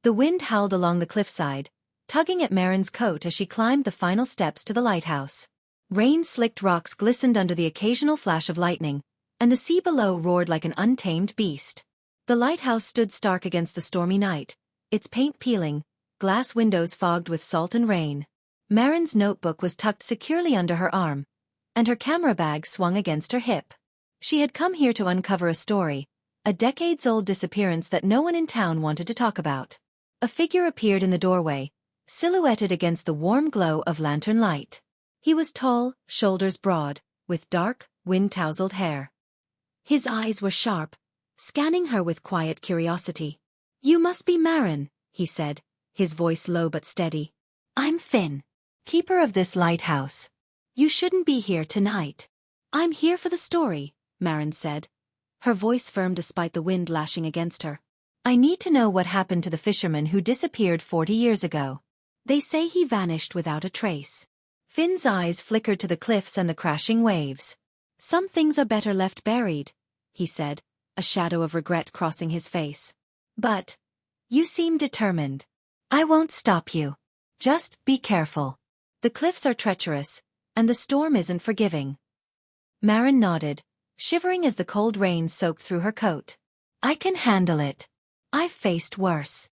The wind howled along the cliffside, tugging at Marin's coat as she climbed the final steps to the lighthouse. Rain-slicked rocks glistened under the occasional flash of lightning, and the sea below roared like an untamed beast. The lighthouse stood stark against the stormy night, its paint peeling, glass windows fogged with salt and rain. Marin's notebook was tucked securely under her arm, and her camera bag swung against her hip. She had come here to uncover a story, a decades-old disappearance that no one in town wanted to talk about. A figure appeared in the doorway, silhouetted against the warm glow of lantern light. He was tall, shoulders broad, with dark, wind-tousled hair. His eyes were sharp, scanning her with quiet curiosity. "You must be Marin," he said, his voice low but steady. "I'm Finn, keeper of this lighthouse. You shouldn't be here tonight." "I'm here for the story," Marin said, her voice firm despite the wind lashing against her. "I need to know what happened to the fisherman who disappeared 40 years ago. They say he vanished without a trace." Finn's eyes flickered to the cliffs and the crashing waves. "Some things are better left buried," he said, a shadow of regret crossing his face. "But you seem determined. I won't stop you. Just be careful. The cliffs are treacherous, and the storm isn't forgiving." Marin nodded, shivering as the cold rain soaked through her coat. "I can handle it. I've faced worse."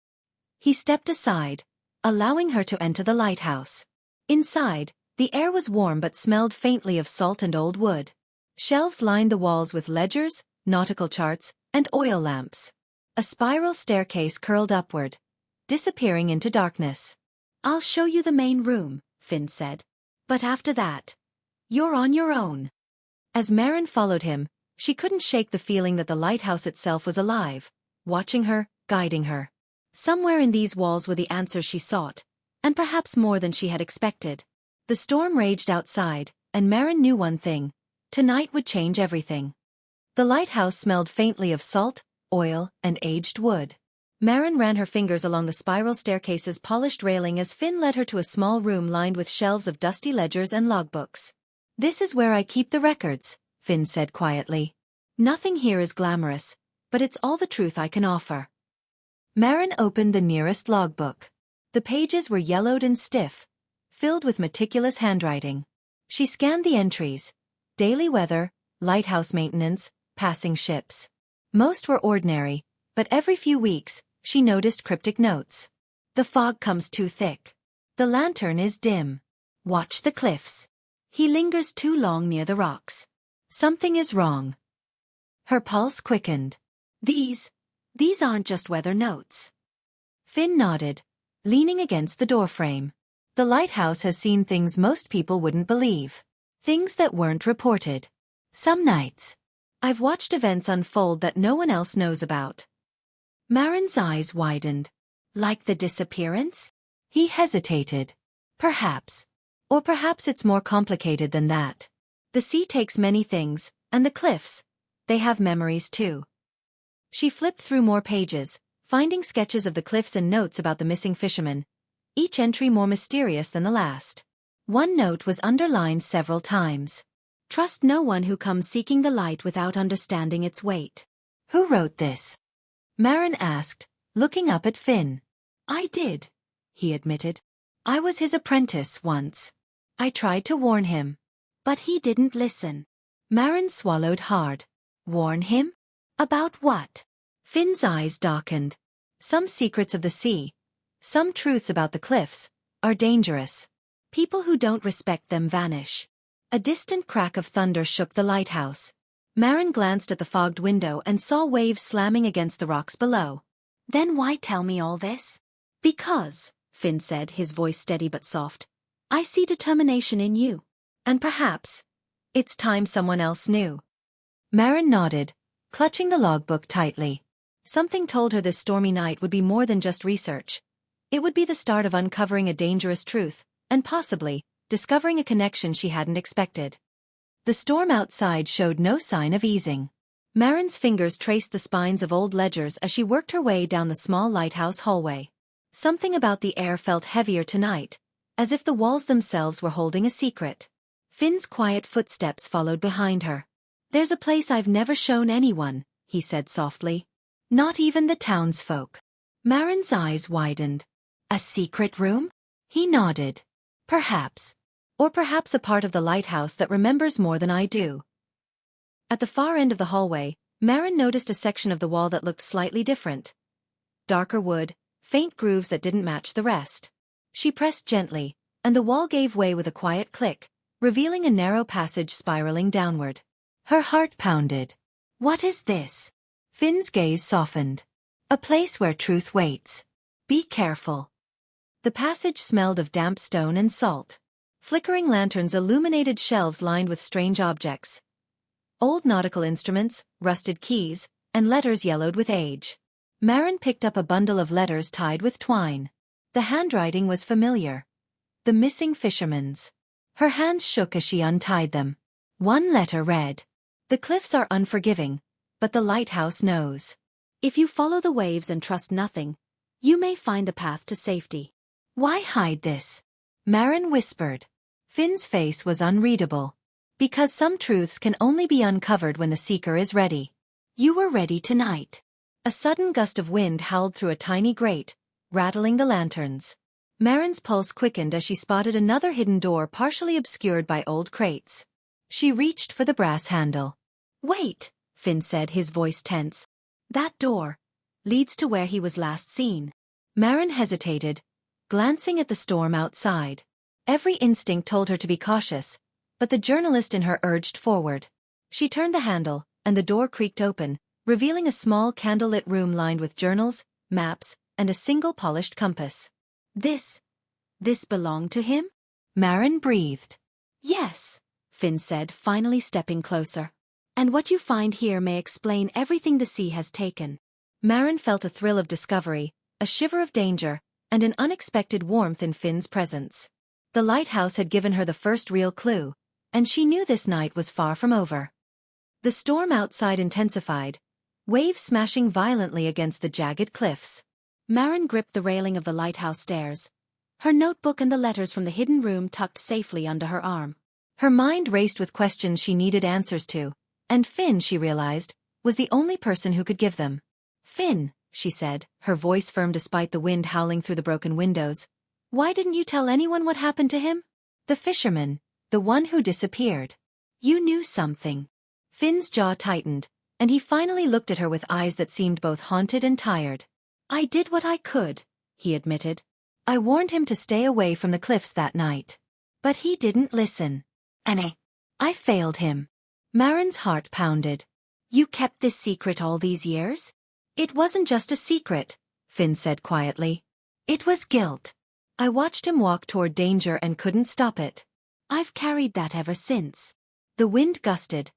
He stepped aside, allowing her to enter the lighthouse. Inside, the air was warm but smelled faintly of salt and old wood. Shelves lined the walls with ledgers, nautical charts, and oil lamps. A spiral staircase curled upward, disappearing into darkness. "I'll show you the main room," Finn said. "But after that, you're on your own." As Marin followed him, she couldn't shake the feeling that the lighthouse itself was alive, watching her, guiding her. Somewhere in these walls were the answers she sought, and perhaps more than she had expected. The storm raged outside, and Marin knew one thing: tonight would change everything. The lighthouse smelled faintly of salt, oil, and aged wood. Marin ran her fingers along the spiral staircase's polished railing as Finn led her to a small room lined with shelves of dusty ledgers and logbooks. "This is where I keep the records," Finn said quietly. "Nothing here is glamorous, but it's all the truth I can offer." Marin opened the nearest logbook. The pages were yellowed and stiff, filled with meticulous handwriting. She scanned the entries: daily weather, lighthouse maintenance, passing ships. Most were ordinary, but every few weeks, she noticed cryptic notes. "The fog comes too thick. The lantern is dim. Watch the cliffs. He lingers too long near the rocks. Something is wrong." Her pulse quickened. These aren't just weather notes." Finn nodded, leaning against the doorframe. "The lighthouse has seen things most people wouldn't believe. Things that weren't reported. Some nights, I've watched events unfold that no one else knows about." Marin's eyes widened. "Like the disappearance?" He hesitated. "Perhaps. Or perhaps it's more complicated than that. The sea takes many things, and the cliffs, they have memories too." She flipped through more pages, finding sketches of the cliffs and notes about the missing fisherman, each entry more mysterious than the last. One note was underlined several times. "Trust no one who comes seeking the light without understanding its weight." "Who wrote this?" Marin asked, looking up at Finn. "I did," he admitted. "I was his apprentice once. I tried to warn him, but he didn't listen." Marin swallowed hard. "Warn him? About what?" Finn's eyes darkened. "Some secrets of the sea, some truths about the cliffs, are dangerous. People who don't respect them vanish." A distant crack of thunder shook the lighthouse. Marin glanced at the fogged window and saw waves slamming against the rocks below. "Then why tell me all this?" "Because," Finn said, his voice steady but soft, "I see determination in you. And perhaps it's time someone else knew." Marin nodded, clutching the logbook tightly. Something told her this stormy night would be more than just research. It would be the start of uncovering a dangerous truth, and possibly discovering a connection she hadn't expected. The storm outside showed no sign of easing. Marin's fingers traced the spines of old ledgers as she worked her way down the small lighthouse hallway. Something about the air felt heavier tonight, as if the walls themselves were holding a secret. Finn's quiet footsteps followed behind her. "There's a place I've never shown anyone," he said softly. "Not even the townsfolk." Marin's eyes widened. A secret room? He nodded. Perhaps. Or perhaps a part of the lighthouse that remembers more than I do. At the far end of the hallway, Marin noticed a section of the wall that looked slightly different. Darker wood, faint grooves that didn't match the rest. She pressed gently, and the wall gave way with a quiet click, revealing a narrow passage spiraling downward. Her heart pounded. What is this? Finn's gaze softened. A place where truth waits. Be careful. The passage smelled of damp stone and salt. Flickering lanterns illuminated shelves lined with strange objects. Old nautical instruments, rusted keys, and letters yellowed with age. Marin picked up a bundle of letters tied with twine. The handwriting was familiar. The missing fisherman's. Her hands shook as she untied them. One letter read, "The cliffs are unforgiving, but the lighthouse knows. If you follow the waves and trust nothing, you may find the path to safety." Why hide this? Marin whispered. Finn's face was unreadable. Because some truths can only be uncovered when the seeker is ready. You were ready tonight. A sudden gust of wind howled through a tiny grate, rattling the lanterns. Marin's pulse quickened as she spotted another hidden door partially obscured by old crates. She reached for the brass handle. "Wait," Finn said, his voice tense. "That door leads to where he was last seen." Marin hesitated, glancing at the storm outside. Every instinct told her to be cautious, but the journalist in her urged forward. She turned the handle, and the door creaked open, revealing a small candlelit room lined with journals, maps, and a single polished compass. This belonged to him? Marin breathed. "Yes," Finn said, finally stepping closer. "And what you find here may explain everything the sea has taken." Marin felt a thrill of discovery, a shiver of danger, and an unexpected warmth in Finn's presence. The lighthouse had given her the first real clue, and she knew this night was far from over. The storm outside intensified, waves smashing violently against the jagged cliffs. Marin gripped the railing of the lighthouse stairs, her notebook and the letters from the hidden room tucked safely under her arm. Her mind raced with questions she needed answers to, and Finn, she realized, was the only person who could give them. "Finn," she said, her voice firm despite the wind howling through the broken windows, "why didn't you tell anyone what happened to him? The fisherman, the one who disappeared. You knew something." Finn's jaw tightened, and he finally looked at her with eyes that seemed both haunted and tired. "I did what I could," he admitted. "I warned him to stay away from the cliffs that night. But he didn't listen. And I failed him." Marin's heart pounded. "You kept this secret all these years?" "It wasn't just a secret," Finn said quietly. "It was guilt. I watched him walk toward danger and couldn't stop it. I've carried that ever since." The wind gusted,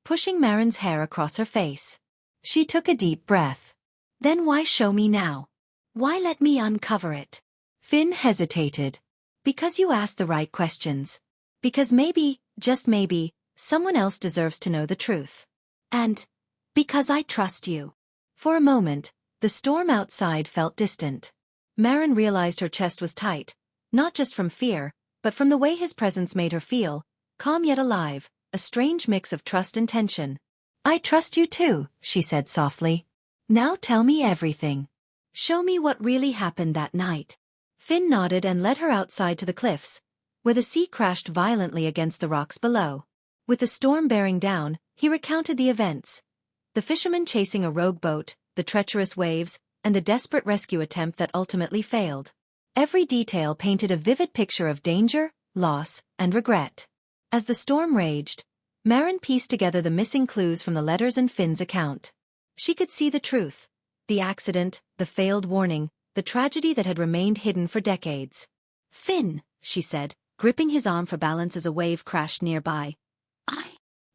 pushing Marin's hair across her face. She took a deep breath. "Then why show me now? Why let me uncover it?" Finn hesitated. "Because you asked the right questions. Because maybe, just maybe, someone else deserves to know the truth. And because I trust you." For a moment, the storm outside felt distant. Marin realized her chest was tight, not just from fear, but from the way his presence made her feel, calm yet alive, a strange mix of trust and tension. "I trust you too," she said softly. "Now tell me everything. Show me what really happened that night." Finn nodded and led her outside to the cliffs, where the sea crashed violently against the rocks below. With the storm bearing down, he recounted the events. The fisherman chasing a rogue boat, the treacherous waves, and the desperate rescue attempt that ultimately failed. Every detail painted a vivid picture of danger, loss, and regret. As the storm raged, Marin pieced together the missing clues from the letters and Finn's account. She could see the truth. The accident, the failed warning, the tragedy that had remained hidden for decades. "Finn," she said, gripping his arm for balance as a wave crashed nearby.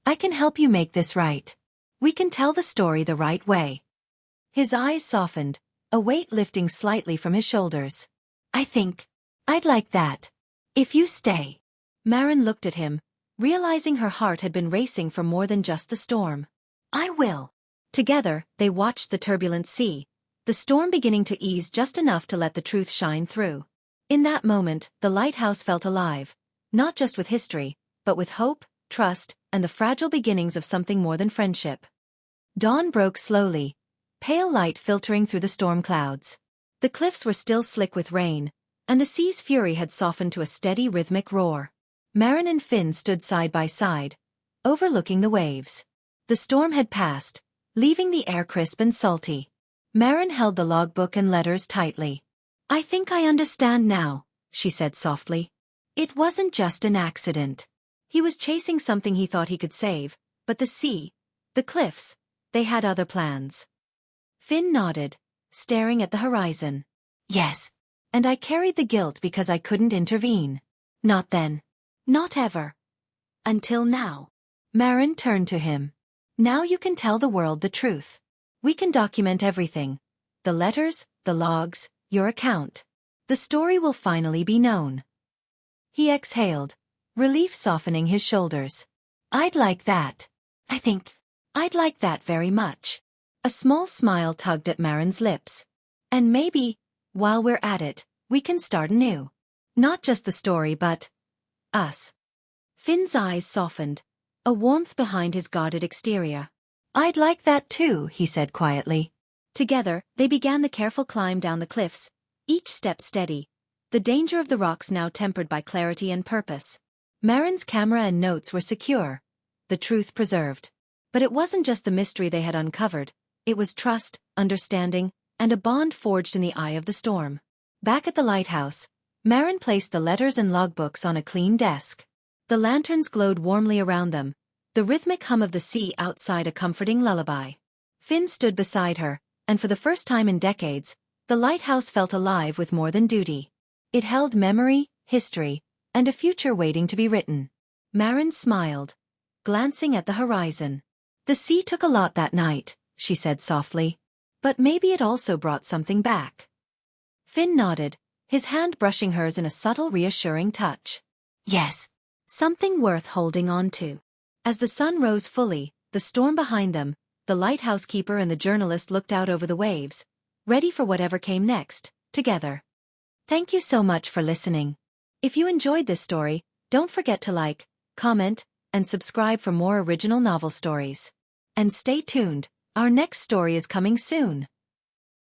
I can help you make this right. We can tell the story the right way." His eyes softened, a weight lifting slightly from his shoulders. "I think I'd like that. If you stay." Marin looked at him, realizing her heart had been racing for more than just the storm. "I will." Together, they watched the turbulent sea, the storm beginning to ease just enough to let the truth shine through. In that moment, the lighthouse felt alive, not just with history, but with hope, trust, and the fragile beginnings of something more than friendship. Dawn broke slowly, pale light filtering through the storm clouds. The cliffs were still slick with rain, and the sea's fury had softened to a steady rhythmic roar. Marin and Finn stood side by side, overlooking the waves. The storm had passed, leaving the air crisp and salty. Marin held the logbook and letters tightly. "I think I understand now," she said softly. "It wasn't just an accident. He was chasing something he thought he could save, but the sea, the cliffs, they had other plans." Finn nodded, staring at the horizon. "Yes. And I carried the guilt because I couldn't intervene. Not then. Not ever. Until now." Marin turned to him. "Now you can tell the world the truth. We can document everything. The letters, the logs, your account. The story will finally be known." He exhaled, relief softening his shoulders. "I'd like that. I think I'd like that very much." A small smile tugged at Marin's lips. "And maybe, while we're at it, we can start anew. Not just the story but us." Finn's eyes softened, a warmth behind his guarded exterior. "I'd like that too," he said quietly. Together, they began the careful climb down the cliffs, each step steady, the danger of the rocks now tempered by clarity and purpose. Marin's camera and notes were secure, the truth preserved. But it wasn't just the mystery they had uncovered, it was trust, understanding, and a bond forged in the eye of the storm. Back at the lighthouse, Marin placed the letters and logbooks on a clean desk. The lanterns glowed warmly around them, the rhythmic hum of the sea outside a comforting lullaby. Finn stood beside her, and for the first time in decades, the lighthouse felt alive with more than duty. It held memory, history, and a future waiting to be written. Marin smiled, glancing at the horizon. "The sea took a lot that night," she said softly. "But maybe it also brought something back." Finn nodded, his hand brushing hers in a subtle reassuring touch. "Yes. Something worth holding on to." As the sun rose fully, the storm behind them, the lighthouse keeper and the journalist looked out over the waves, ready for whatever came next, together. Thank you so much for listening. If you enjoyed this story, don't forget to like, comment, and subscribe for more original novel stories. And stay tuned, our next story is coming soon.